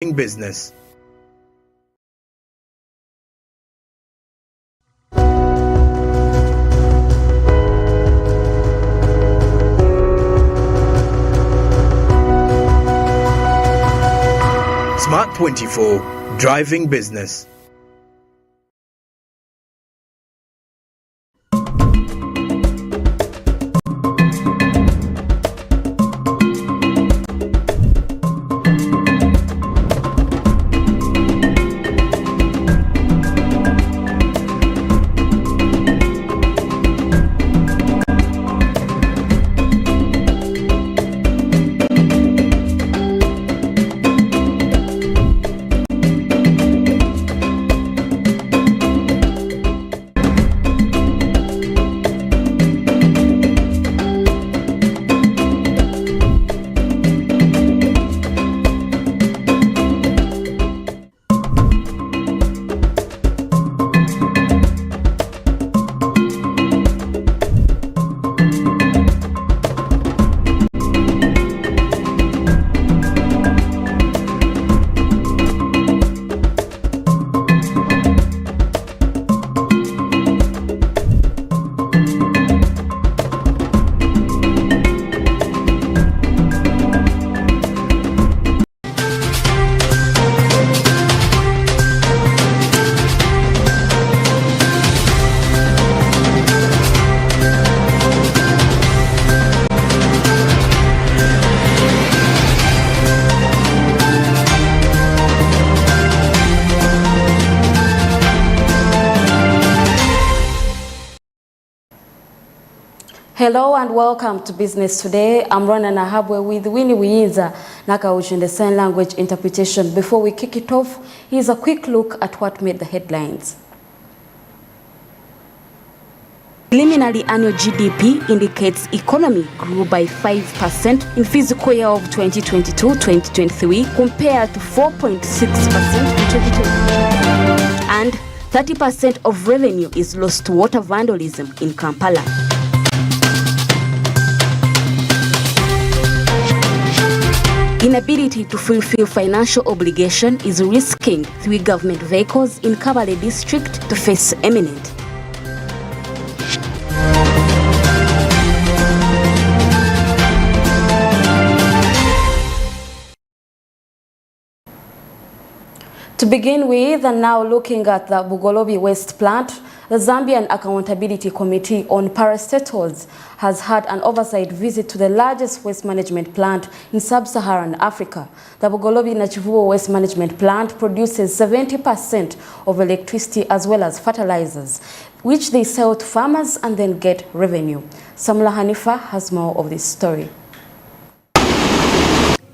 business. Smart 24, driving business. Hello and welcome to Business Today. I'm Ronah Nahabwe with Winnie Nakawuki in the sign language interpretation. Before we kick it off, here's a quick look at what made the headlines. Preliminary annual GDP indicates economy grew by 5% in fiscal year of 2022-2023 compared to 4.6% in 2020. And 30% of revenue is lost to water vandalism in Kampala. Inability to fulfill financial obligation is risking 3 government vehicles in Kabale district to face imminent. To begin with, and now looking at the Bugolobi Waste Plant, the Zambian Accountability Committee on Parastatals has had an oversight visit to the largest waste management plant in sub-Saharan Africa. The Bugolobi Nachivuo Waste Management Plant produces 70% of electricity as well as fertilizers, which they sell to farmers and then get revenue. Samla Hanifa has more of this story.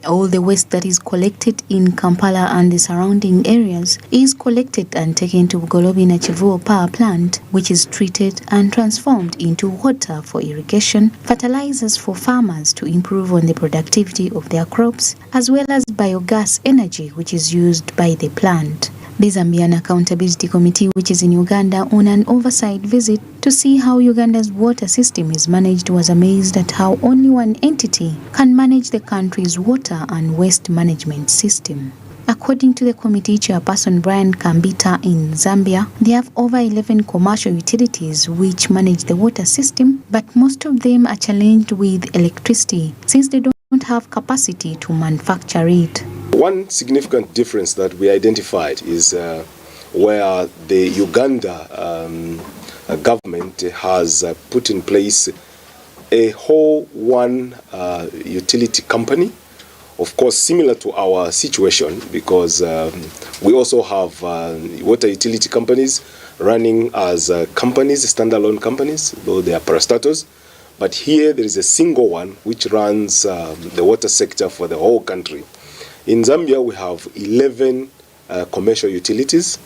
All the waste that is collected in Kampala and the surrounding areas is collected and taken to Bugolobi Nachivuo Power Plant, which is treated and transformed into water for irrigation, fertilizers for farmers to improve on the productivity of their crops, as well as biogas energy, which is used by the plant. The Zambian Accountability Committee, which is in Uganda on an oversight visit to see how Uganda's water system is managed, was amazed at how only one entity can manage the country's water and waste management system. According to the committee chairperson Brian Kambita in Zambia, they have over 11 commercial utilities which manage the water system, but most of them are challenged with electricity since they don't have capacity to manufacture it. One significant difference that we identified is where the Uganda government has put in place a whole one utility company, of course similar to our situation, because we also have water utility companies running as companies, standalone companies, though they are parastatals. But here there is a single one which runs the water sector for the whole country. In Zambia, we have 11 commercial utilities,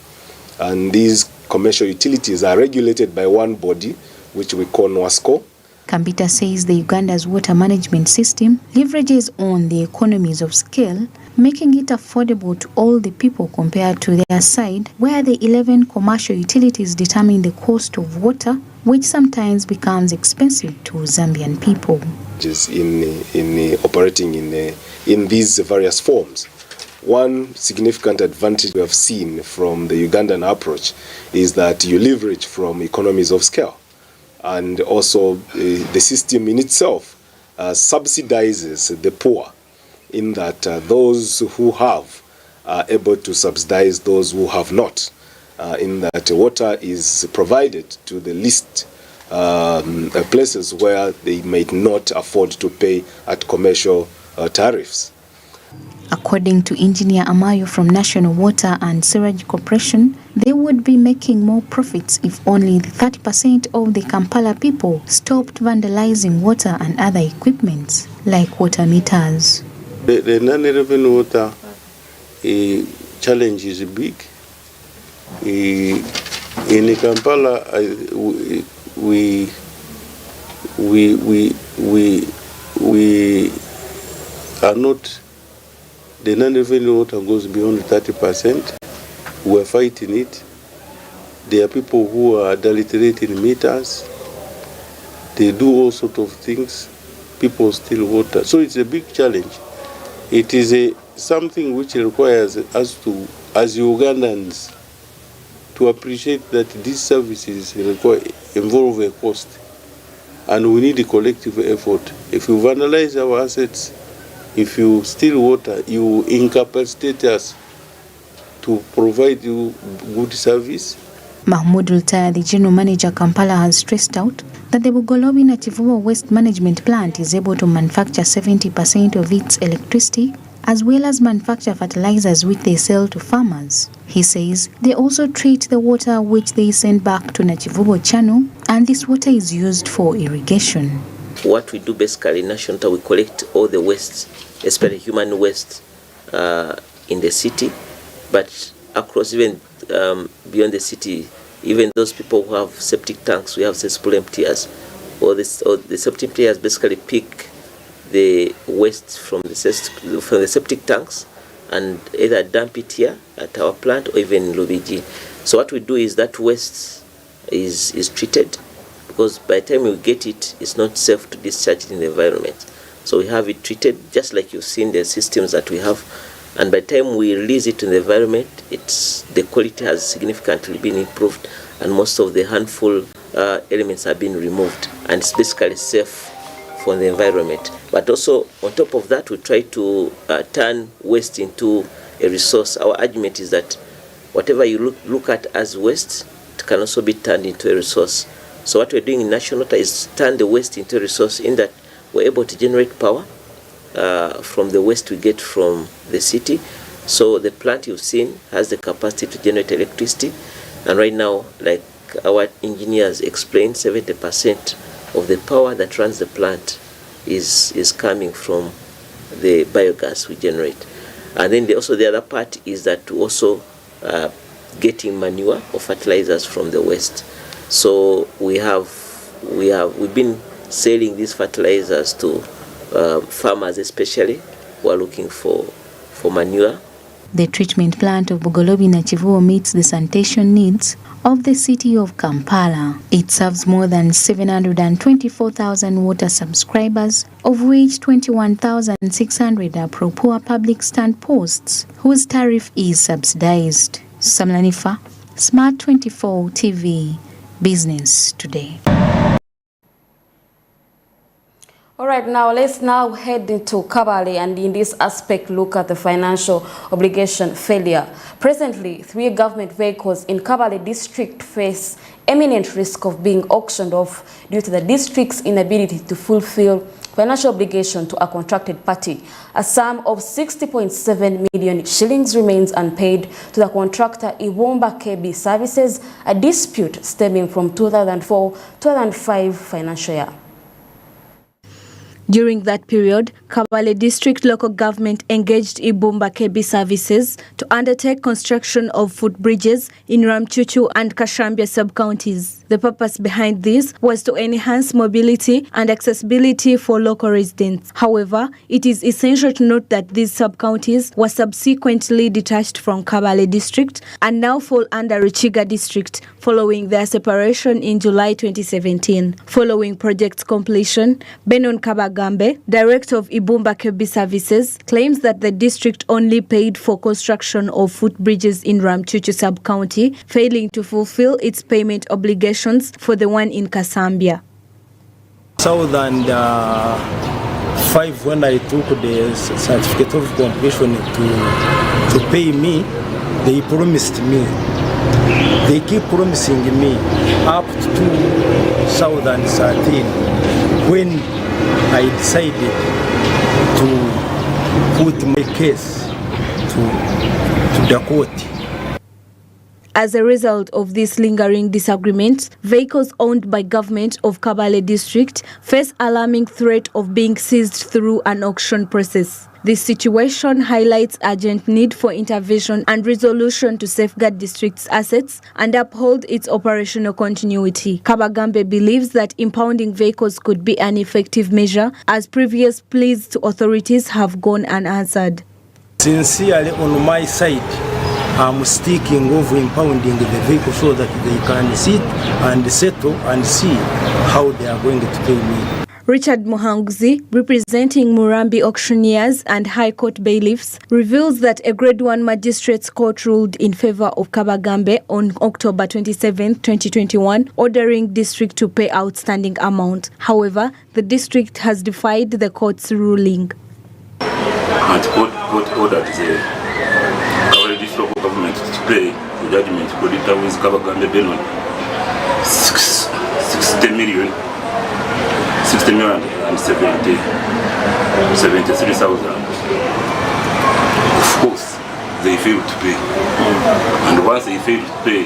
and these commercial utilities are regulated by one body, which we call NWASCO. Kambita says the Uganda's water management system leverages on the economies of scale, making it affordable to all the people compared to their side, where the 11 commercial utilities determine the cost of water, which sometimes becomes expensive to Zambian people. In operating in these various forms. One significant advantage we have seen from the Ugandan approach is that you leverage from economies of scale. And also the system in itself subsidizes the poor, in that those who have are able to subsidize those who have not, in that water is provided to the least places where they might not afford to pay at commercial tariffs. According to Engineer Amayo from National Water and Sewerage Corporation, they would be making more profits if only 30% of the Kampala people stopped vandalizing water and other equipment like water meters. The non-revenue water challenge is big. In Kampala, we are not. The non-revenue water goes beyond 30%. We're fighting it. There are people who are adulterating meters. They do all sorts of things. People steal water. So it's a big challenge. It is something which requires us to, as Ugandans, to appreciate that these services involve a cost. And we need a collective effort. If you vandalize our assets, if you steal water, you incapacitate us to provide you good service. Mahmoud Ultaya, the General Manager Kampala, has stressed out that the Bugolobi Nachivubo Waste Management Plant is able to manufacture 70% of its electricity, as well as manufacture fertilizers which they sell to farmers. He says they also treat the water which they send back to Nachivubo Channel, and this water is used for irrigation. What we do basically in National, we collect all the waste, especially human waste, in the city, but across even beyond the city, even those people who have septic tanks, we have cesspool emptiers, or the septic emptiers basically pick the waste from the septic tanks and either dump it here at our plant or even in Lubigi. So what we do is that waste is treated, because by the time we get it, it's not safe to discharge it in the environment. So we have it treated just like you've seen the systems that we have, and by the time we release it in the environment, the quality has significantly been improved, and most of the harmful elements have been removed, and it's basically safe for the environment. But also on top of that, we try to turn waste into a resource. Our argument is that whatever you look at as waste, it can also be turned into a resource. So what we're doing in National Water is turn the waste into a resource, in that we're able to generate power from the waste we get from the city. So the plant you've seen has the capacity to generate electricity, and right now, like our engineers explained, 70% of the power that runs the plant is coming from the biogas we generate. And then also the other part is that we also getting manure or fertilizers from the waste. So we've been selling these fertilizers to farmers, especially who are looking for manure. The treatment plant of Bugolobi Nachivubo meets the sanitation needs of the city of Kampala. It serves more than 724,000 water subscribers, of which 21,600 are pro-poor public stand posts, whose tariff is subsidized. Samlanifa, Smart 24 TV, Business Today. All right, now let's head into Kabale, and in this aspect look at the financial obligation failure. Presently, 3 government vehicles in Kabale district face imminent risk of being auctioned off due to the district's inability to fulfill financial obligation to a contracted party. A sum of 60.7 million shillings remains unpaid to the contractor Iwomba KB Services, a dispute stemming from 2004-2005 financial year. During that period, Kabale District Local Government engaged Ibumba KB Services to undertake construction of footbridges in Ramchuchu and Kashambia sub-counties. The purpose behind this was to enhance mobility and accessibility for local residents. However, it is essential to note that these sub-counties were subsequently detached from Kabale District and now fall under Ruchiga District following their separation in July 2017. Following project's completion, Benon Kabagambe, Director of Ibumba Kebi Services claims that the district only paid for construction of footbridges in Ramchuchu sub-county, failing to fulfill its payment obligations for the one in Kasambia. South and 5, when I took the certificate of completion to pay me, they promised me. They keep promising me up to 2013 when I decided to put my case to the court. As a result of this lingering disagreement, vehicles owned by government of Kabale district face alarming threat of being seized through an auction process. This situation highlights urgent need for intervention and resolution to safeguard district's assets and uphold its operational continuity. Kabagambe believes that impounding vehicles could be an effective measure, as previous pleas to authorities have gone unanswered. Sincerely, on my side, I'm sticking of impounding the vehicle so that they can sit and settle and see how they are going to pay me. Richard Muhanguzi, representing Murambi auctioneers and High Court bailiffs, reveals that a Grade 1 Magistrates Court ruled in favor of Kabagambe on October 27, 2021, ordering district to pay outstanding amount. However, the district has defied the court's ruling. And court ordered the Kabale district government to pay the judgment creditor with Kabagambe Benon 60 million and 73,000. Of course, they failed to pay. And once they failed to pay,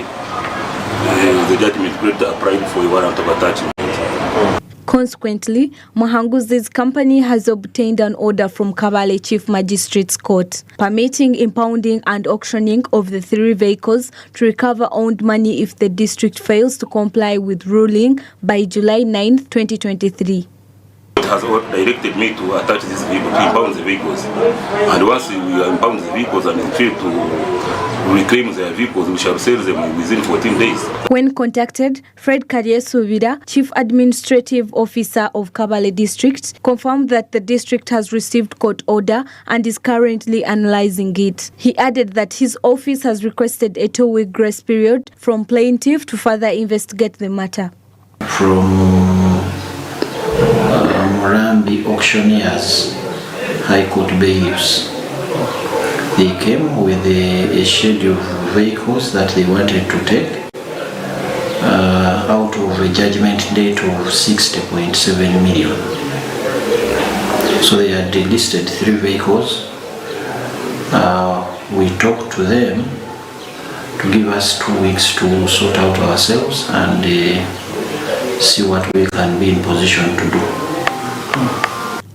the judgment creditor applied for a warrant of attachment. Consequently, Muhanguzi's company has obtained an order from Kabale Chief Magistrates Court permitting impounding and auctioning of the 3 vehicles to recover owned money if the district fails to comply with ruling by July 9, 2023. It has directed me to attach this vehicle, to impound the vehicles. And once we impound the vehicles and fail to reclaim their vehicles, we shall sell them within 14 days. When contacted, Fred Karyesuvira, Chief Administrative Officer of Kabale District, confirmed that the district has received court order and is currently analyzing it. He added that his office has requested a 2-week grace period from plaintiff to further investigate the matter. From Murambi auctioneers, High Court bailiffs, they came with a schedule of vehicles that they wanted to take out of a judgment date of 60.7 million. So they had listed 3 vehicles. We talked to them to give us 2 weeks to sort out ourselves and see what we can be in position to do.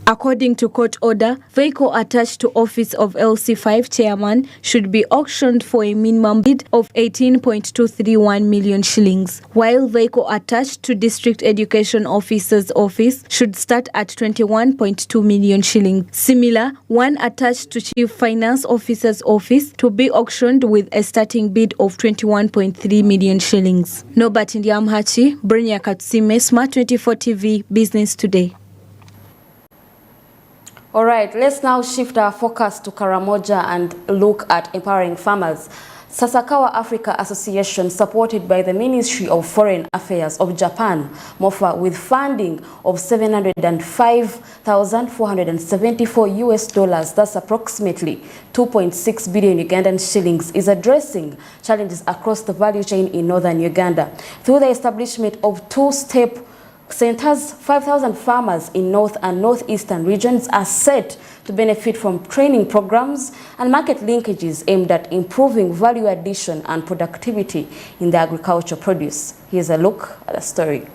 According to court order, vehicle attached to office of LC5 chairman should be auctioned for a minimum bid of 18.231 million shillings, while vehicle attached to district education officer's office should start at 21.2 million shillings. Similar, one attached to chief finance officer's office to be auctioned with a starting bid of 21.3 million shillings. Norbert Ndiamhachi, Brenya Katsime, Smart 24 TV, Business Today. All right, let's now shift our focus to Karamoja and look at empowering farmers. Sasakawa Africa Association, supported by the Ministry of Foreign Affairs of Japan, MOFA, with funding of $705,474 that's approximately 2.6 billion Ugandan shillings, is addressing challenges across the value chain in northern Uganda. Through the establishment of 2-step centers, 5,000 farmers in north and northeastern regions are set to benefit from training programs and market linkages aimed at improving value addition and productivity in the agricultural produce. Here's a look at the story.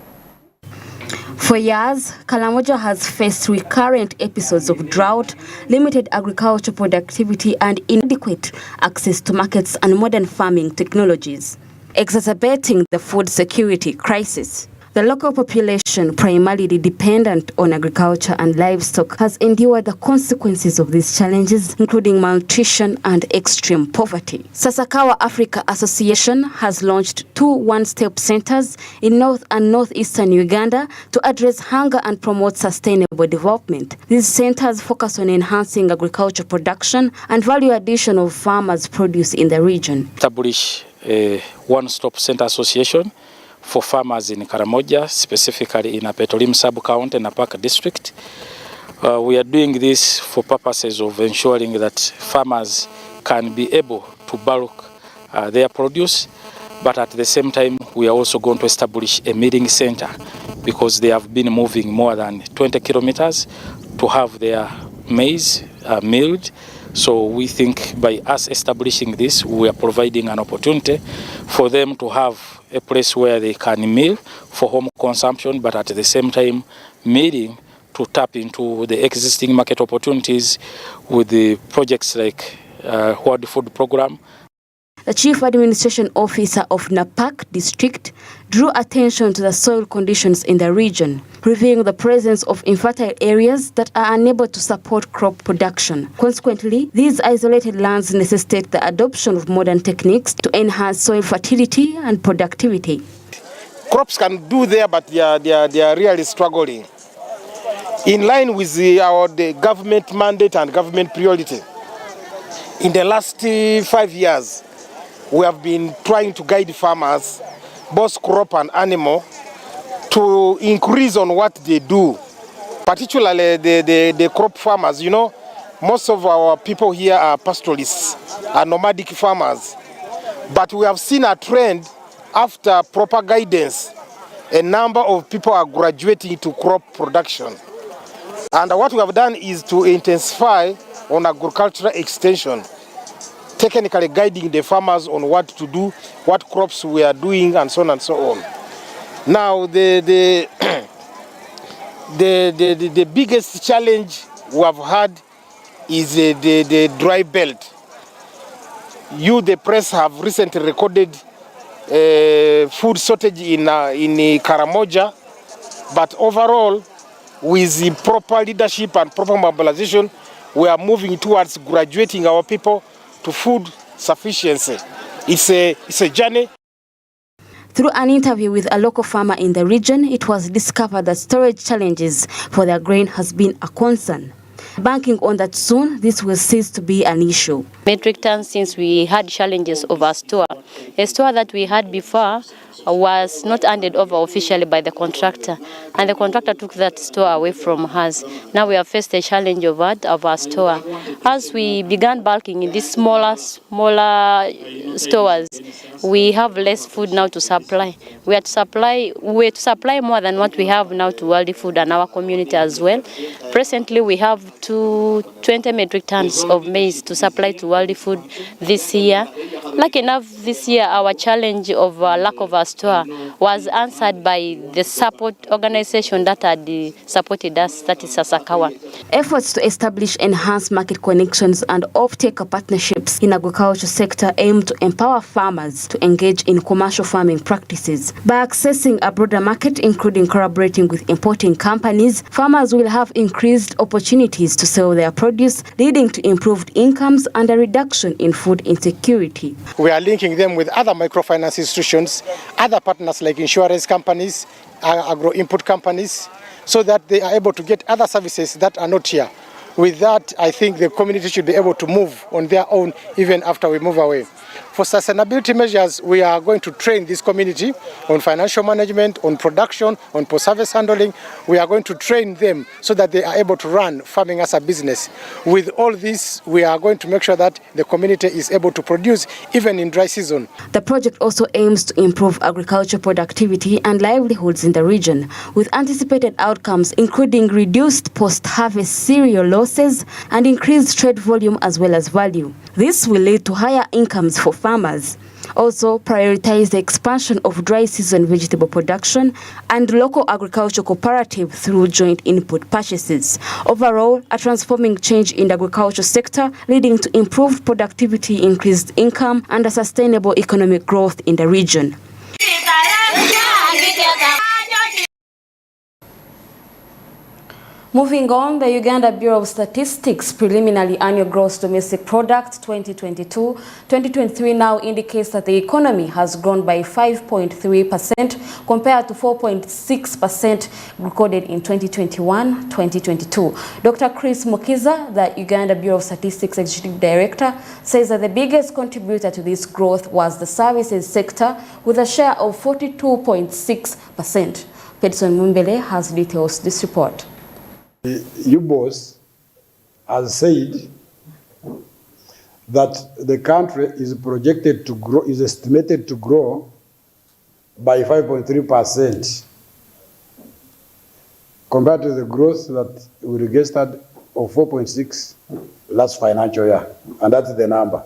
For years, Karamoja has faced recurrent episodes of drought, limited agricultural productivity and inadequate access to markets and modern farming technologies, exacerbating the food security crisis. The local population, primarily dependent on agriculture and livestock, has endured the consequences of these challenges, including malnutrition and extreme poverty. Sasakawa Africa Association has launched 2 one-step centers in North and Northeastern Uganda to address hunger and promote sustainable development. These centers focus on enhancing agricultural production and value addition of farmers' produce in the region. Establish a one-stop center association for farmers in Karamoja, specifically in Apetolim sub-county and Napaka district. We are doing this for purposes of ensuring that farmers can be able to bulk their produce, but at the same time we are also going to establish a milling center because they have been moving more than 20 kilometers to have their maize milled. So we think by us establishing this, we are providing an opportunity for them to have a place where they can mill for home consumption, but at the same time milling to tap into the existing market opportunities with the projects like World Food Program. The Chief Administration Officer of Napak District drew attention to the soil conditions in the region, revealing the presence of infertile areas that are unable to support crop production. Consequently, these isolated lands necessitate the adoption of modern techniques to enhance soil fertility and productivity. Crops can do there, but they are really struggling. In line with the government mandate and government priority, in the last 5 years, we have been trying to guide farmers, both crop and animal, to increase on what they do. Particularly the crop farmers. You know, most of our people here are pastoralists, are nomadic farmers. But we have seen a trend after proper guidance. A number of people are graduating to crop production. And what we have done is to intensify on agricultural extension, technically guiding the farmers on what to do, what crops we are doing, and so on and so on. Now, the biggest challenge we have had is the dry belt. You, the press, have recently recorded food shortage in Karamoja, but overall, with the proper leadership and proper mobilization, we are moving towards graduating our people to food sufficiency. It's a journey. Through an interview with a local farmer in the region, it was discovered that storage challenges for their grain has been a concern. Banking on that soon, this will cease to be an issue. Metric tons, since we had challenges of our store. A store that we had before was not handed over officially by the contractor, and the contractor took that store away from us. Now we have faced a challenge of our store. As we began bulking in these smaller stores, we have less food now to supply. We had to supply more than what we have now to World Food and our community as well. Presently, we have 20 metric tons of maize to supply to World Food this year. Lucky enough, this year our challenge of lack of our store was answered by the support organization that had supported us, that is Sasakawa. Efforts to establish enhanced market connections and off-taker partnerships in agriculture sector aim to empower farmers to engage in commercial farming practices. By accessing a broader market, including collaborating with importing companies, farmers will have increased opportunities to sell their produce, leading to improved incomes and a reduction in food insecurity. We are linking them with other microfinance institutions, other partners like insurance companies, agro-input companies, so that they are able to get other services that are not here. With that, I think the community should be able to move on their own even after we move away. For sustainability measures, we are going to train this community on financial management, on production, on post-service handling. We are going to train them so that they are able to run farming as a business. With all this, we are going to make sure that the community is able to produce even in dry season. The project also aims to improve agricultural productivity and livelihoods in the region, with anticipated outcomes including reduced post-harvest cereal losses and increased trade volume as well as value. This will lead to higher incomes for farmers. Also, prioritize the expansion of dry season vegetable production and local agricultural cooperative through joint input purchases. Overall, a transforming change in the agriculture sector leading to improved productivity, increased income, and a sustainable economic growth in the region. Moving on, the Uganda Bureau of Statistics preliminary annual gross domestic product 2022-2023 now indicates that the economy has grown by 5.3% compared to 4.6% recorded in 2021-2022. Dr. Chris Mukiza, the Uganda Bureau of Statistics Executive Director, says that the biggest contributor to this growth was the services sector with a share of 42.6%. Pedson Mumbele has details this report. UBOS has said that the country is projected to grow, is estimated to grow by 5.3% compared to the growth that we registered of 4.6% last financial year, and that's the number.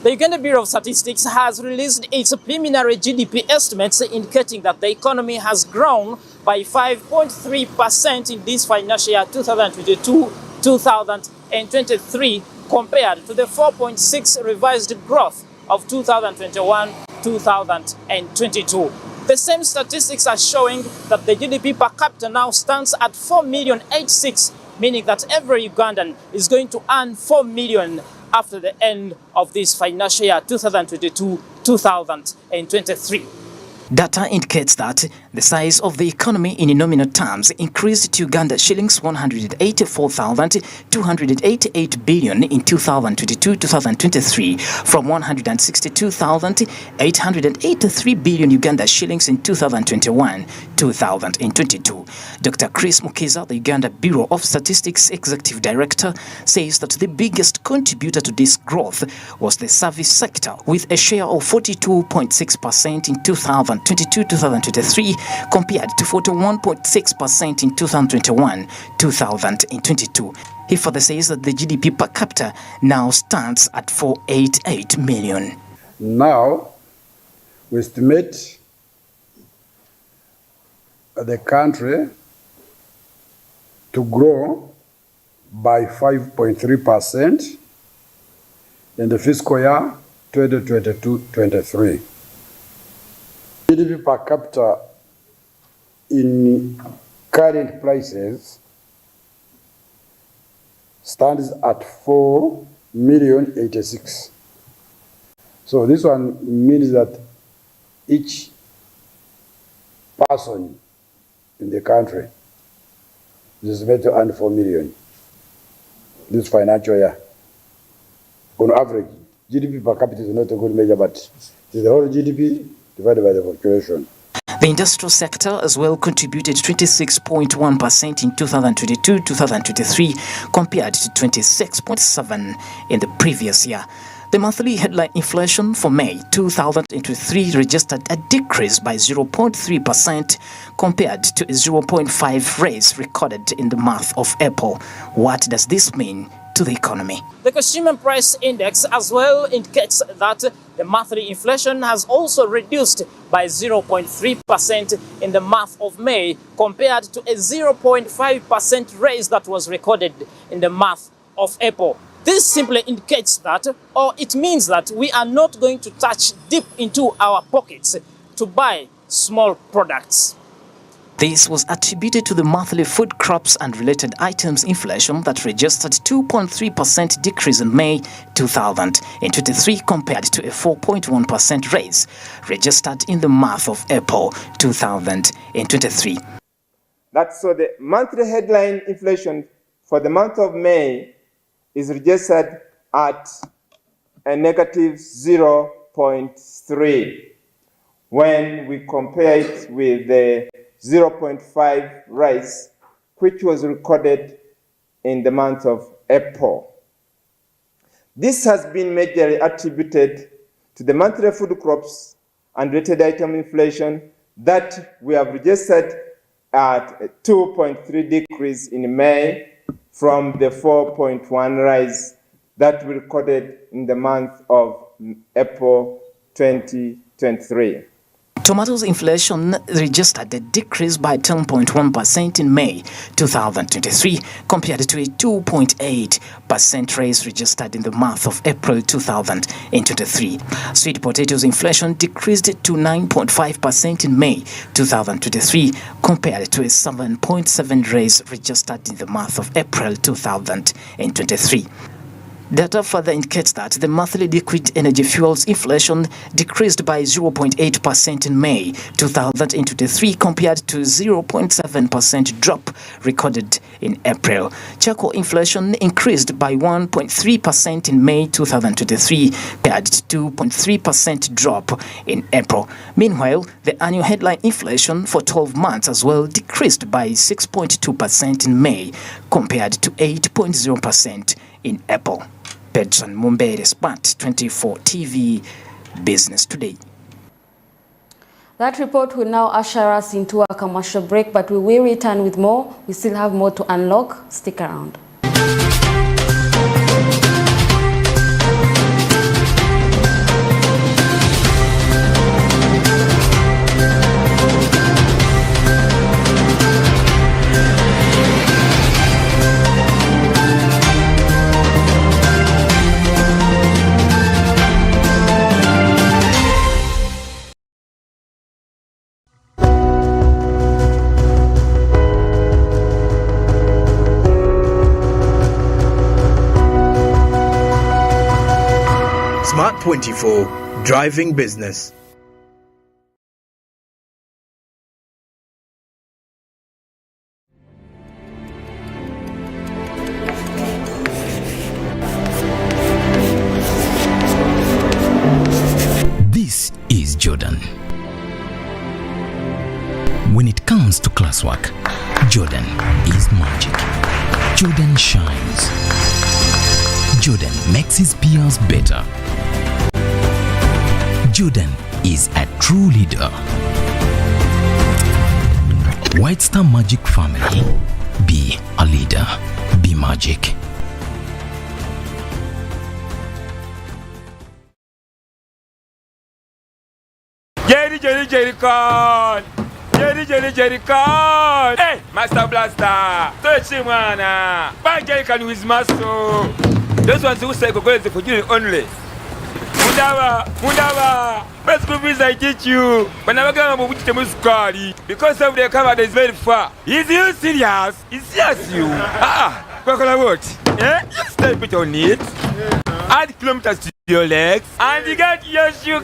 The Uganda Bureau of Statistics has released its preliminary GDP estimates indicating that the economy has grown by 5.3% in this financial year 2022-2023 compared to the 4.6% revised growth of 2021-2022. The same statistics are showing that the GDP per capita now stands at 4,086,000, meaning that every Ugandan is going to earn 4 million after the end of this financial year 2022-2023. Data indicates that the size of the economy in nominal terms increased to Uganda shillings 184,288 billion in 2022-2023 from 162,883 billion Uganda shillings in 2021-2022. Dr. Chris Mukiza, the Uganda Bureau of Statistics Executive Director, says that the biggest contributor to this growth was the service sector with a share of 42.6% in 2022-2023 compared to 41.6% in 2021-2022. He further says that the GDP per capita now stands at 488 million. Now, we estimate the country to grow by 5.3% in the fiscal year 2022-23. GDP per capita in current prices stands at 4,086,000. So this one means that each person in the country is expected to earn 4 million this financial year. On average, GDP per capita is not a good measure, but it is the whole GDP divided by the population. The industrial sector as well contributed 26.1% in 2022-2023 compared to 26.7% in the previous year. The monthly headline inflation for May 2023 registered a decrease by 0.3% compared to a 0.5% rise recorded in the month of April. What does this mean to the economy? The consumer price index as well indicates that the monthly inflation has also reduced by 0.3% in the month of May compared to a 0.5% rise that was recorded in the month of April. This simply indicates that, or it means that we are not going to touch deep into our pockets to buy small products. This was attributed to the monthly food crops and related items inflation that registered 2.3% decrease in May 2023 compared to a 4.1% rise registered in the month of April 2023. That's so the monthly headline inflation for the month of May is registered at a negative 0.3 when we compare it with the 0.5 rise, which was recorded in the month of April. This has been majorly attributed to the monthly food crops and related item inflation that we have registered at a 2.3 decrease in May from the 4.1 rise that we recorded in the month of April 2023. Tomatoes inflation registered a decrease by 10.1% in May 2023 compared to a 2.8% rise registered in the month of April 2023. Sweet potatoes inflation decreased to 9.5% in May 2023 compared to a 7.7% rise registered in the month of April 2023. Data further indicates that the monthly liquid energy fuels inflation decreased by 0.8% in May 2023 compared to 0.7% drop recorded in April. Charcoal inflation increased by 1.3% in May 2023 compared to 2.3% drop in April. Meanwhile, the annual headline inflation for 12 months as well decreased by 6.2% in May compared to 8.0% in April. Pedson Mumbere, Smart 24 TV, Business Today. That report will now usher us into a commercial break, but we will return with more. We still have more to unlock. Stick around. Smart 24, driving business. This is Jordan. When it comes to classwork, Jordan is magic. Jordan shines. Jordan makes his peers better. Jordan is a true leader. White Star Magic family. Be a leader. Be magic. Jerry con. Jerry con. Hey, Master Blaster. Touch him, man. Buy Jerry con with muscle. Those ones who say go is for you only. Mundava. Best movies I teach you. But never come up with the muscari. Because of the cover is very far. Is you serious? It's serious you. What? Eh? You step it on it. Add kilometers to your legs. And you got your sugar.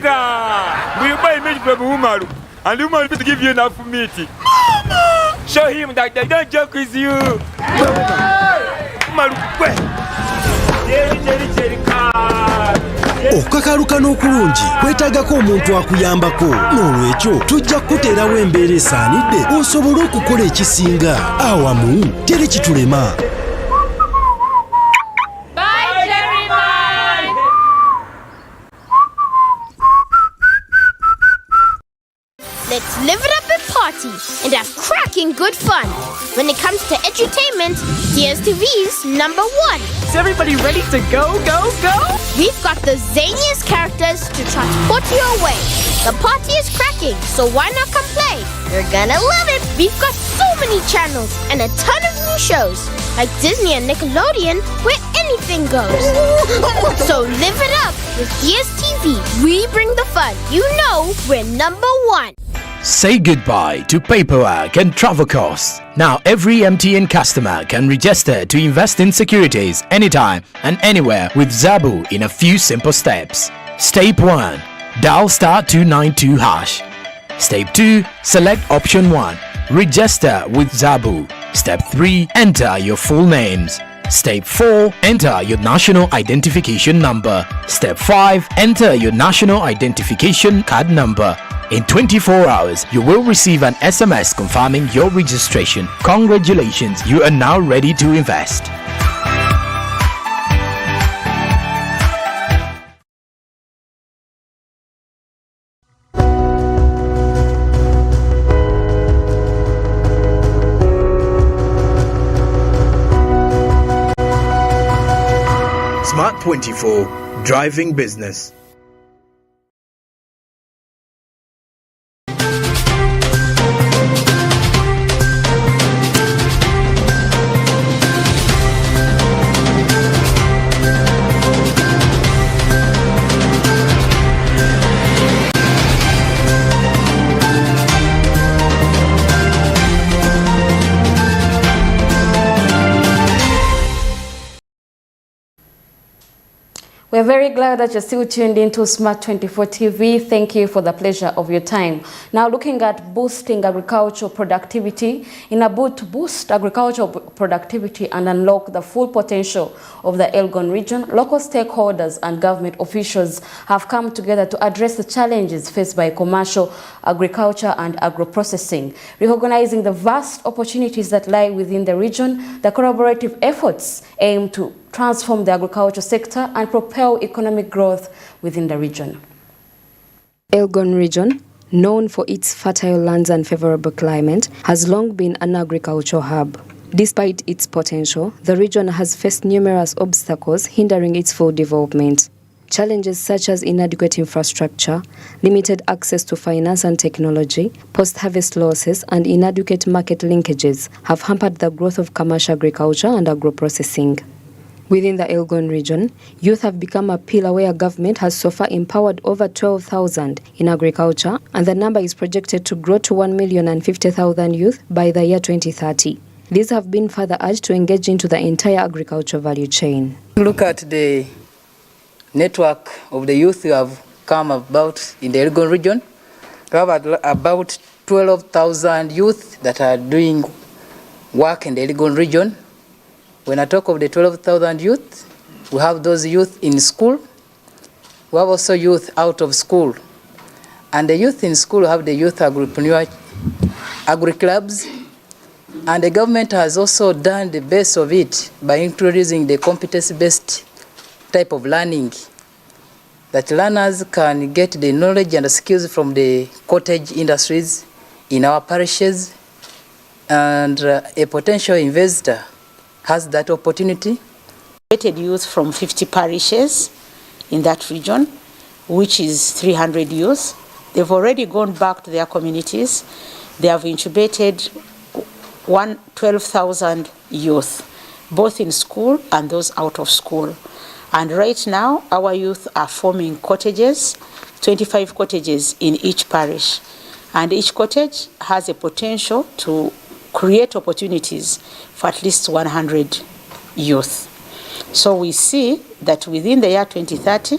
We buy meat from Umaru. And Umaru will give you enough meat. Mama! Show him that they don't joke with you. Umaru, Jerry card. Okukakaluka n'okulungi kwetaagako omuntu akuyambako, n'olwekyo tujja kukuteerawo embeera esaanidde osobole okukola ekisinga awamu teri kitulema. Let's live it up and party and have cracking good fun. When it comes to edutainment, DSTV's #1. Is everybody ready to go? We've got the zaniest characters to transport you away. The party is cracking, so why not come play? You're gonna love it. We've got so many channels and a ton of new shows, like Disney and Nickelodeon, where anything goes. So live it up with DSTV. We bring the fun. You know we're #1. Say goodbye to paperwork and travel costs. Now every MTN customer can register to invest in securities anytime and anywhere with Zabu in a few simple steps. Step 1. Dial *292#. Step 2. Select option 1. Register with Zabu. Step 3. Enter your full names. Step 4. Enter your national identification number. Step 5. Enter your national identification card number. In 24 hours, you will receive an SMS confirming your registration. Congratulations, you are now ready to invest. Smart 24, driving business. We're very glad that you're still tuned into Smart 24 TV. Thank you for the pleasure of your time. Now looking at boosting agricultural productivity, in a bid to boost agricultural productivity and unlock the full potential of the Elgon region, local stakeholders and government officials have come together to address the challenges faced by commercial agriculture and agro-processing. Recognizing the vast opportunities that lie within the region, the collaborative efforts aim to transform the agriculture sector and propel economic growth within the region. Elgon region, known for its fertile lands and favorable climate, has long been an agricultural hub. Despite its potential, the region has faced numerous obstacles hindering its full development. Challenges such as inadequate infrastructure, limited access to finance and technology, post-harvest losses, and inadequate market linkages have hampered the growth of commercial agriculture and agro-processing. Within the Elgon region, youth have become a pillar where government has so far empowered over 12,000 in agriculture, and the number is projected to grow to 1,050,000 youth by the year 2030. These have been further urged to engage into the entire agriculture value chain. Look at the network of the youth who have come about in the Elgon region. We have about 12,000 youth that are doing work in the Elgon region. When I talk of the 12,000 youth, we have those youth in school. We have also youth out of school. And the youth in school have the youth agripreneur, agri-clubs. And the government has also done the best of it by introducing the competence-based type of learning, that learners can get the knowledge and the skills from the cottage industries in our parishes, and a potential investor has that opportunity. Youth from 50 parishes in that region, which is 300 youth. They've already gone back to their communities. They have incubated 12,000 youth, both in school and those out of school. And right now, our youth are forming cottages, 25 cottages in each parish. And each cottage has a potential to create opportunities for at least 100 youth. So we see that within the year 2030,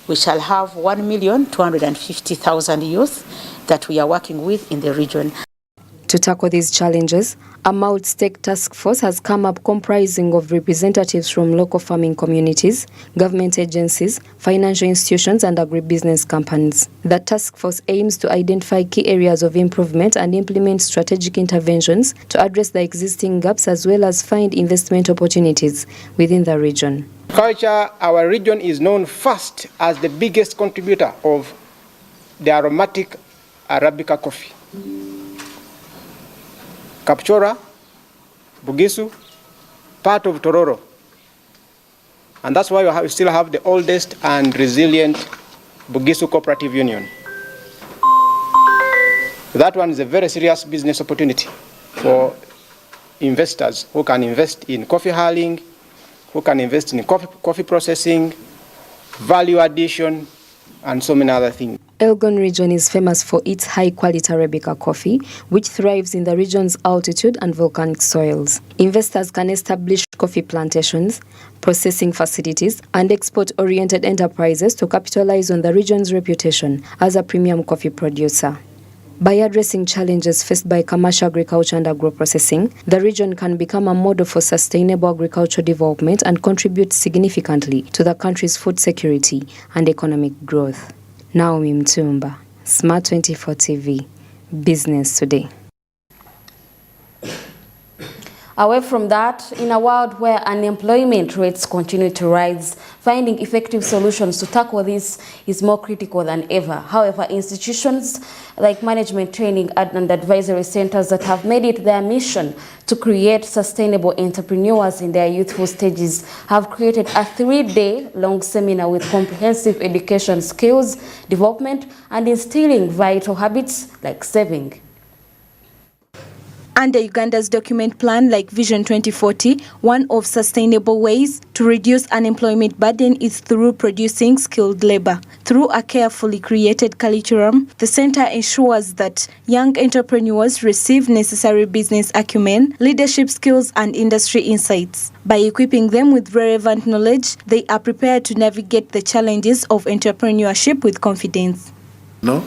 we shall have 1,250,000 youth that we are working with in the region. To tackle these challenges, a multi-stake task force has come up comprising of representatives from local farming communities, government agencies, financial institutions, and agribusiness companies. The task force aims to identify key areas of improvement and implement strategic interventions to address the existing gaps as well as find investment opportunities within the region. Culture, our region is known first as the biggest contributor of the aromatic Arabica coffee. Kapchora, Bugisu, part of Tororo. And that's why we still have the oldest and resilient Bugisu Cooperative Union. That one is a very serious business opportunity for investors who can invest in coffee hulling, who can invest in coffee processing, value addition, and so many other things. Elgon region is famous for its high-quality Arabica coffee, which thrives in the region's altitude and volcanic soils. Investors can establish coffee plantations, processing facilities, and export-oriented enterprises to capitalize on the region's reputation as a premium coffee producer. By addressing challenges faced by commercial agriculture and agro-processing, the region can become a model for sustainable agricultural development and contribute significantly to the country's food security and economic growth. Naomi Mtumba, Smart 24 TV, Business Today. Away from that, in a world where unemployment rates continue to rise, finding effective solutions to tackle this is more critical than ever. However, institutions like management training and advisory centers that have made it their mission to create sustainable entrepreneurs in their youthful stages have created a 3-day-long seminar with comprehensive education skills, development, and instilling vital habits like saving. Under Uganda's document plan like Vision 2040, one of sustainable ways to reduce unemployment burden is through producing skilled labor. Through a carefully created curriculum, the center ensures that young entrepreneurs receive necessary business acumen, leadership skills, and industry insights. By equipping them with relevant knowledge, they are prepared to navigate the challenges of entrepreneurship with confidence. No,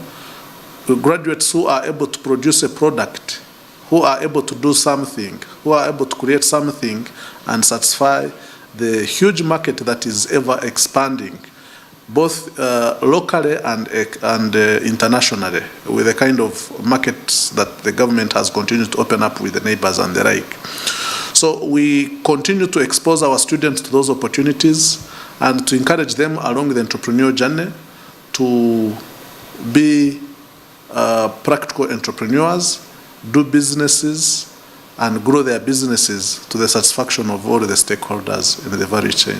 graduates who are able to produce a product, who are able to do something, who are able to create something and satisfy the huge market that is ever expanding, both locally and internationally, with the kind of markets that the government has continued to open up with the neighbors and the like. So we continue to expose our students to those opportunities and to encourage them along the entrepreneurial journey to be practical entrepreneurs, do businesses, and grow their businesses to the satisfaction of all the stakeholders in the value chain.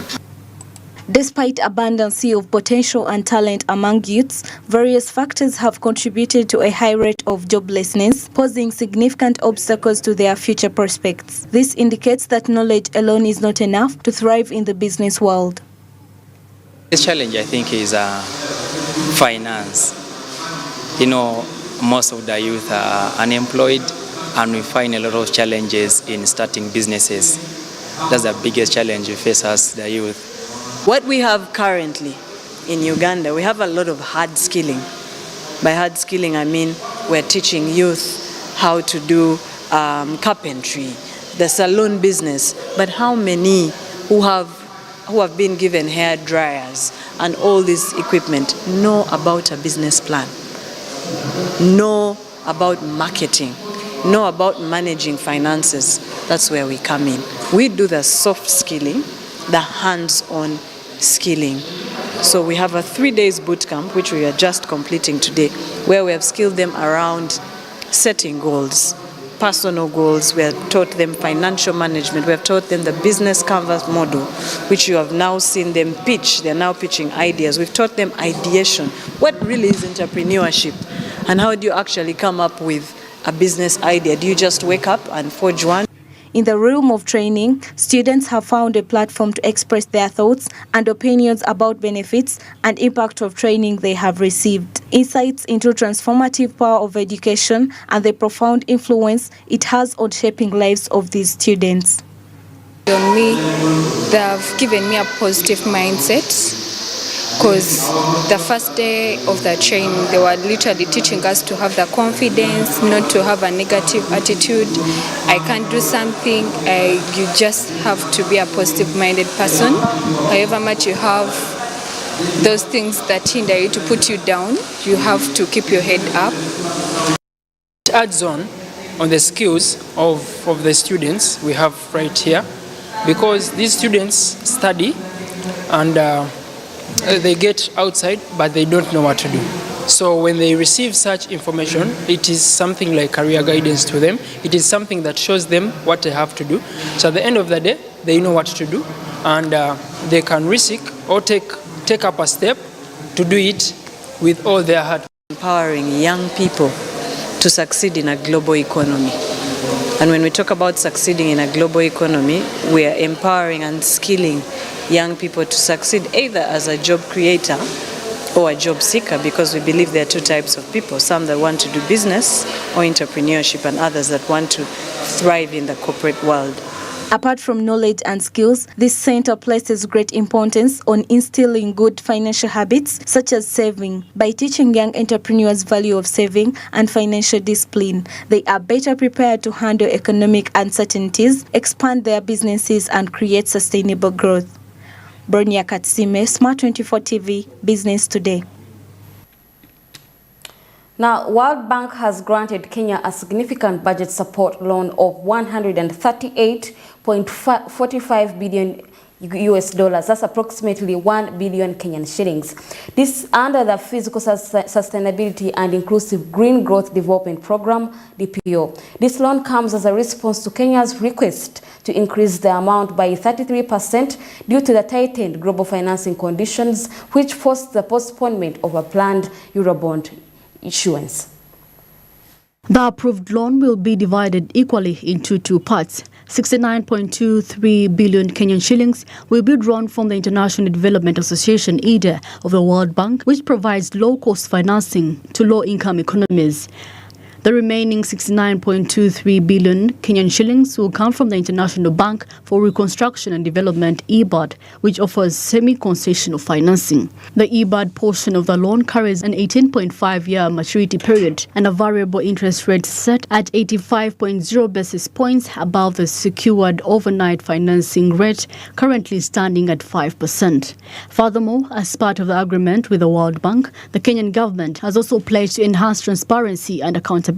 Despite abundance of potential and talent among youths, various factors have contributed to a high rate of joblessness, posing significant obstacles to their future prospects. This indicates that knowledge alone is not enough to thrive in the business world. This challenge, I think, is finance. You know, most of the youth are unemployed, and we find a lot of challenges in starting businesses. That's the biggest challenge we face as the youth. What we have currently in Uganda, we have a lot of hard skilling. By hard skilling, I mean we're teaching youth how to do carpentry, the salon business. But how many who have been given hair dryers and all this equipment know about a business plan? Know about marketing, know about managing finances? That's where we come in. We do the soft skilling, the hands-on skilling. So we have a 3 days boot camp, which we are just completing today, where we have skilled them around setting goals, personal goals. We have taught them financial management. We have taught them the business canvas model, which you have now seen them pitch. They're now pitching ideas. We've taught them ideation. What really is entrepreneurship? And how do you actually come up with a business idea? Do you just wake up and forge one? In the realm of training, students have found a platform to express their thoughts and opinions about benefits and impact of training they have received. Insights into transformative power of education and the profound influence it has on shaping lives of these students. On me, they have given me a positive mindset, because the first day of the training, they were literally teaching us to have the confidence, not to have a negative attitude. I can't do something, you just have to be a positive-minded person. However much you have those things that hinder you, to put you down, you have to keep your head up. It adds on the skills of the students we have right here, because these students study and they get outside, but they don't know what to do. So when they receive such information, it is something like career guidance to them. It is something that shows them what they have to do. So at the end of the day, they know what to do, and they can risk or take up a step to do it with all their heart. Empowering young people to succeed in a global economy. And when we talk about succeeding in a global economy, we are empowering and skilling young people to succeed either as a job creator or a job seeker, because we believe there are two types of people, some that want to do business or entrepreneurship and others that want to thrive in the corporate world. Apart from knowledge and skills, this center places great importance on instilling good financial habits such as saving. By teaching young entrepreneurs value of saving and financial discipline, they are better prepared to handle economic uncertainties, expand their businesses, and create sustainable growth. Bronya Katsime, Smart 24 TV, Business Today. Now, World Bank has granted Kenya a significant budget support loan of 138.45 billion US dollars. That's approximately 1 billion Kenyan shillings. This under the Physical Sustainability and Inclusive Green Growth Development Program, DPO. This loan comes as a response to Kenya's request to increase the amount by 33% due to the tightened global financing conditions, which forced the postponement of a planned Eurobond issuance. The approved loan will be divided equally into two parts. 69.23 billion Kenyan shillings will be drawn from the International Development Association (IDA) of the World Bank, which provides low-cost financing to low-income economies. The remaining 69.23 billion Kenyan shillings will come from the International Bank for Reconstruction and Development (IBAD), which offers semi-concessional financing. The IBAD portion of the loan carries an 18.5-year maturity period and a variable interest rate set at 85.0 basis points above the secured overnight financing rate, currently standing at 5%. Furthermore, as part of the agreement with the World Bank, the Kenyan government has also pledged to enhance transparency and accountability.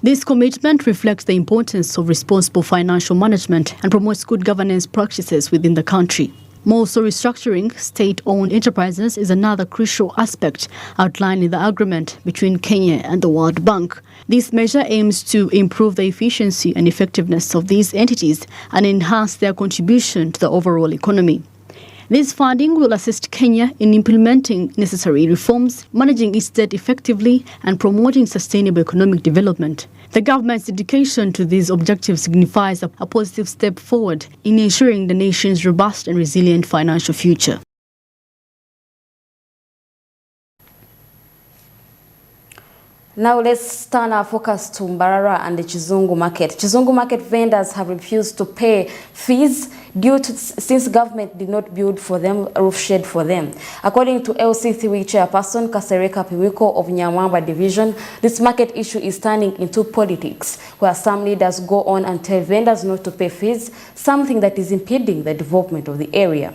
This commitment reflects the importance of responsible financial management and promotes good governance practices within the country. Also, restructuring state-owned enterprises is another crucial aspect outlined in the agreement between Kenya and the World Bank. This measure aims to improve the efficiency and effectiveness of these entities and enhance their contribution to the overall economy. This funding will assist Kenya in implementing necessary reforms, managing its debt effectively, and promoting sustainable economic development. The government's dedication to these objectives signifies a positive step forward in ensuring the nation's robust and resilient financial future. Now let's turn our focus to Mbarara and the Chizungu market. Chizungu market vendors have refused to pay fees since government did not build for them a roof shed for them. According to LC3 chairperson Kasereka Piwiko of Nyamwamba division, this market issue is turning into politics, where some leaders go on and tell vendors not to pay fees, something that is impeding the development of the area.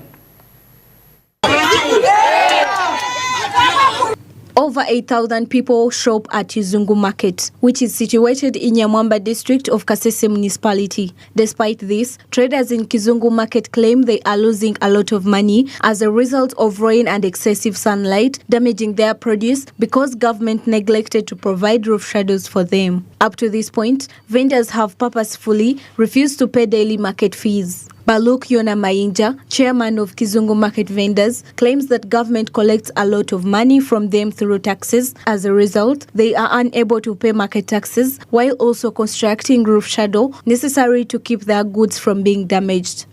Over 8,000 people shop at Chizungu Market, which is situated in Nyamwamba district of Kasese municipality. Despite this, traders in Chizungu Market claim they are losing a lot of money as a result of rain and excessive sunlight, damaging their produce because government neglected to provide roof shadows for them. Up to this point, vendors have purposefully refused to pay daily market fees. Baluk Yona Mainja, chairman of Chizungu Market Vendors, claims that government collects a lot of money from them through taxes. As a result, they are unable to pay market taxes while also constructing roof shadow necessary to keep their goods from being damaged.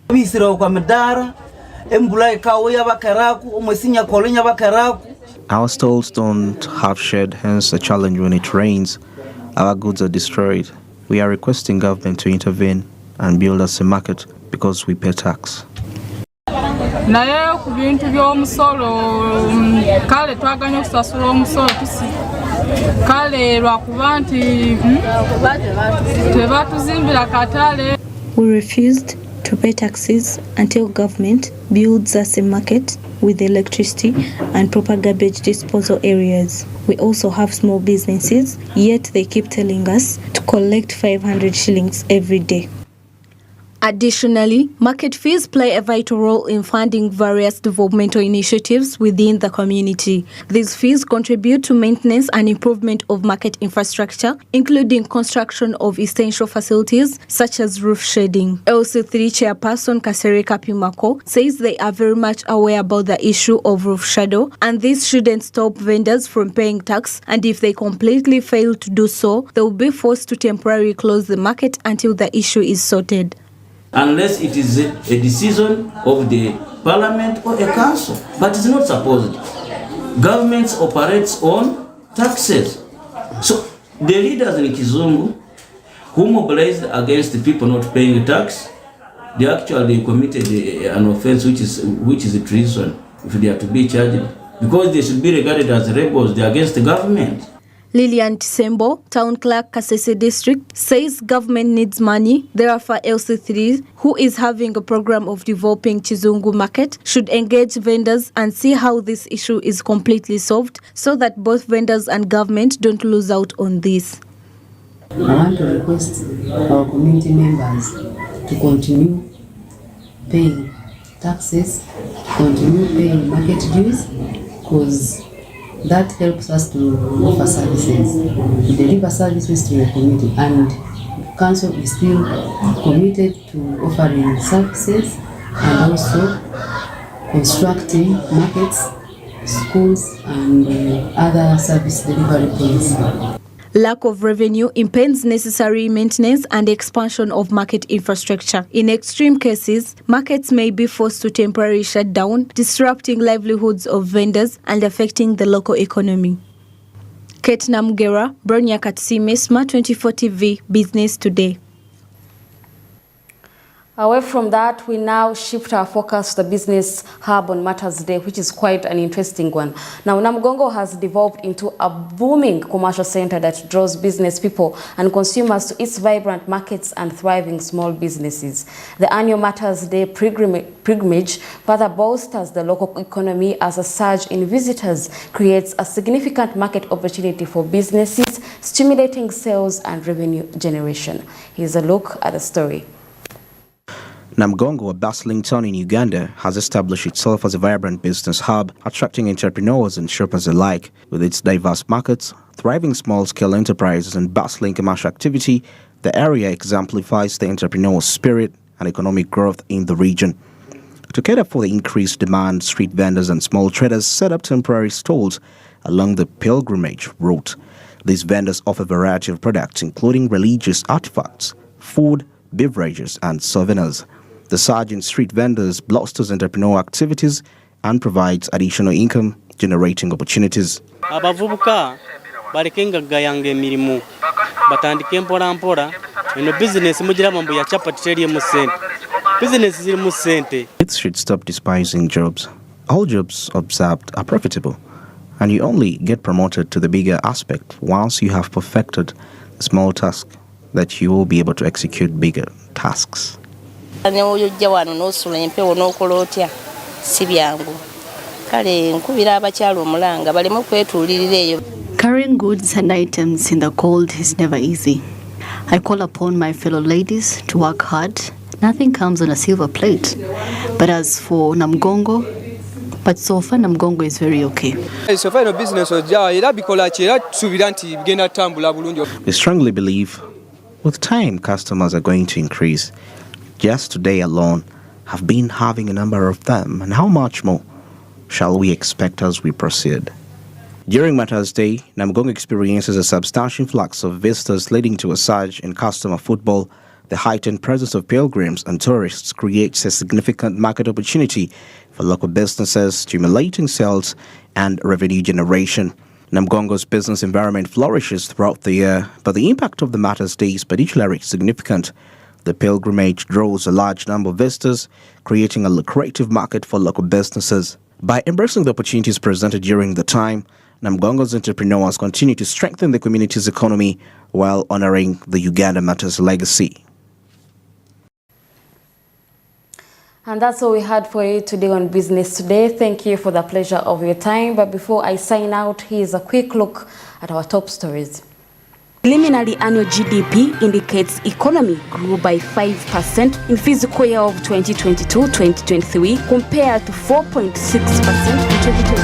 Our stalls don't have shed, hence the challenge when it rains. Our goods are destroyed. We are requesting government to intervene and build us a market because we pay tax. Naye ku bintu by'omusolo kale twaganya okusasula omusolo kale lwakuba nti tebatuzimbira katale. We refused to pay taxes until government builds us a market with electricity and proper garbage disposal areas. We also have small businesses, yet they keep telling us to collect 500 shillings every day. Additionally, market fees play a vital role in funding various developmental initiatives within the community. These fees contribute to maintenance and improvement of market infrastructure, including construction of essential facilities such as roof shading. LC3 chairperson Kasereka Piwiko says they are very much aware about the issue of roof shadow, and this shouldn't stop vendors from paying tax, and if they completely fail to do so, they will be forced to temporarily close the market until the issue is sorted. Unless it is a decision of the parliament or a council, but it's not supposed. Governments operates on taxes. So the leaders in Kizungu who mobilized against the people not paying tax, they actually committed an offense which is a treason if they are to be charged, because they should be regarded as rebels. They are against the government. Lilian Tisembo, town clerk Kasese district, says government needs money. Therefore, LC3, who is having a program of developing Chizungu Market, should engage vendors and see how this issue is completely solved so that both vendors and government don't lose out on this. I want to request our community members to continue paying taxes, continue paying market dues, because that helps us to offer services, to deliver services to the community, and council is still committed to offering services and also constructing markets, schools and other service delivery points. Lack of revenue impends necessary maintenance and expansion of market infrastructure. In extreme cases, markets may be forced to temporarily shut down, disrupting livelihoods of vendors and affecting the local economy. Kate Namugera, Bronya Katsime, Smart 24 TV, Business Today. Away from that, we now shift our focus to the business hub on Matters Day, which is quite an interesting one. Now, Namugongo has developed into a booming commercial center that draws business people and consumers to its vibrant markets and thriving small businesses. The annual Matters Day pilgrimage further bolsters the local economy as a surge in visitors creates a significant market opportunity for businesses, stimulating sales and revenue generation. Here's a look at the story. Namugongo, a bustling town in Uganda, has established itself as a vibrant business hub, attracting entrepreneurs and shoppers alike. With its diverse markets, thriving small-scale enterprises and bustling commercial activity, the area exemplifies the entrepreneurial spirit and economic growth in the region. To cater for the increased demand, street vendors and small traders set up temporary stalls along the pilgrimage route. These vendors offer a variety of products, including religious artifacts, food, beverages, and souvenirs. The surge in street vendors bolsters entrepreneurial activities and provides additional income, generating opportunities. Abavubuka balekenga gayanga emirimu batandike mpola mpola eno business mugira mambo ya chapati teri mu sente business ziri mu sente. It should stop despising jobs. All jobs observed are profitable, and you only get promoted to the bigger aspect once you have perfected the small task that you will be able to execute bigger tasks. Carrying goods and items in the cold is never easy. I call upon my fellow ladies to work hard. Nothing comes on a silver plate. But as for Namugongo, so far Namugongo is very okay. We strongly believe with time customers are going to increase. Just today alone, have been having a number of them, and how much more shall we expect as we proceed? During Matters Day, Namugongo experiences a substantial influx of visitors leading to a surge in customer footfall. The heightened presence of pilgrims and tourists creates a significant market opportunity for local businesses, stimulating sales and revenue generation. Namugongo's business environment flourishes throughout the year, but the impact of the Matters Day is particularly significant. The pilgrimage draws a large number of visitors, creating a lucrative market for local businesses. By embracing the opportunities presented during the time, Namugongo's entrepreneurs continue to strengthen the community's economy while honoring the Uganda Matters legacy. And that's all we had for you today on Business Today. Thank you for the pleasure of your time. But before I sign out, here's a quick look at our top stories. Preliminary annual GDP indicates economy grew by 5% in fiscal year of 2022-2023 compared to 4.6% in 2020.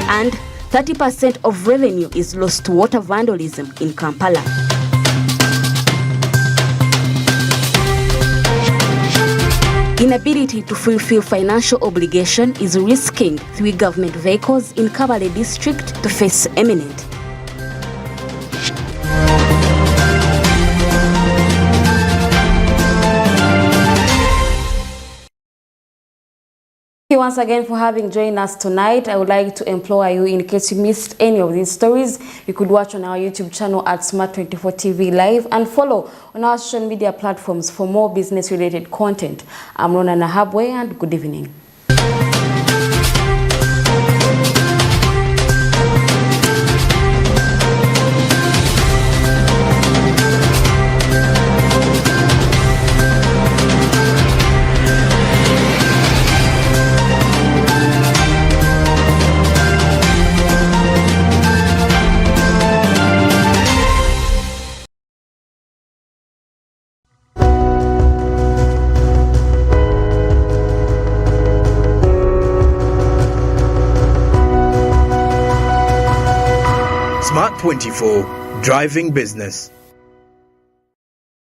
And 30% of revenue is lost to water vandalism in Kampala. Inability to fulfill financial obligation is risking 3 government vehicles in Kabale district to face imminent. Thank you once again for having joined us tonight. I would like to implore you, in case you missed any of these stories, you could watch on our YouTube channel at Smart 24 TV Live and follow on our social media platforms for more business-related content. I'm Ronah Nahabwe, and good evening. Smart 24, driving business.